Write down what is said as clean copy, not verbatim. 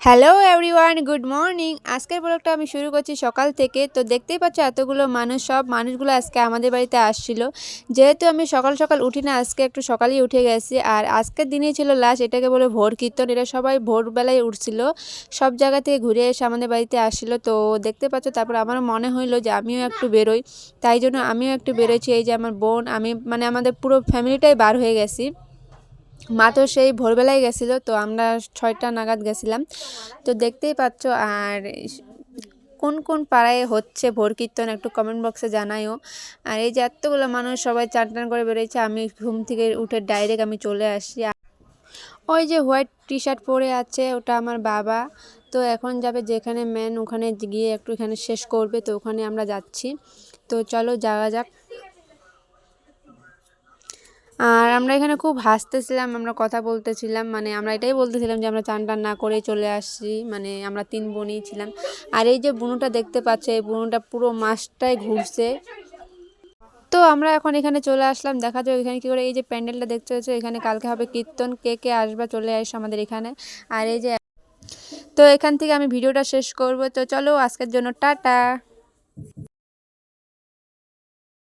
Hello everyone, good morning. আজকের ব্লগটা আমি শুরু করছি সকাল থেকে। তো দেখতেই পাচ্ছ এতগুলো মানুষ, সব মানুষগুলো আজকে আমাদের বাড়িতে আসছিল। যেহেতু আমি সকাল সকাল উঠি না, আজকে একটু সকালেই উঠে গেছি। আর আজকের দিনেই ছিল লাস্ট, এটাকে বলে ভোর কীর্তন। এরা সবাই ভোরবেলায় উঠছিল, সব জায়গা থেকে ঘুরে এসে আমাদের বাড়িতে আসছিল। তো দেখতে পাচ্ছ, তারপর আমারও মনে হইলো যে আমিও একটু বেরোই, তাই জন্য আমিও একটু বেরোচ্ছি। এই যে আমার বোন, আমি মানে আমাদের পুরো ফ্যামিলিটাই বার হয়ে গেছি। মা তো সেই ভোরবেলায় গেছিলো, তো আমরা 6টা নাগাদ গেছিলাম। তো দেখতেই পাচ্ছ। আর কোন কোন পাড়ায় হচ্ছে ভোর কীর্তন একটু কমেন্ট বক্সে জানাইও। আর এই যে এতগুলো মানুষ সবাই চান টান করে বেরোচ্ছে, আমি ঘুম থেকে উঠে ডাইরেক্ট আমি চলে আসি। ওই যে হোয়াইট টি শার্ট পরে আছে, ওটা আমার বাবা। তো এখন যাবে যেখানে মেন, ওখানে গিয়ে একটু এখানে শেষ করবে, তো ওখানে আমরা যাচ্ছি। তো চলো যাওয়া যাক। আর আমরা এখানে খুব হাসতেছিলাম, আমরা কথা বলতেছিলাম, মানে আমরা এটাই বলতেছিলাম যে আমরা চান টান না করে চলে আসছি, মানে আমরা 3 বোনই ছিলাম। আর এই যে বুনুটা দেখতে পাচ্ছে, এই বুনুটা পুরো মাসটাই ঘুরছে। তো আমরা এখন এখানে চলে আসলাম, দেখা যাক এখানে কি করে। এই যে প্যান্ডেলটা দেখতে হচ্ছে, এখানে কালকে হবে কীর্তন, কে কে আসবা চলে আসো আমাদের এখানে। আর এই যে, তো এখান থেকে আমি ভিডিওটা শেষ করব। তো চলো আজকের জন্য টাটা।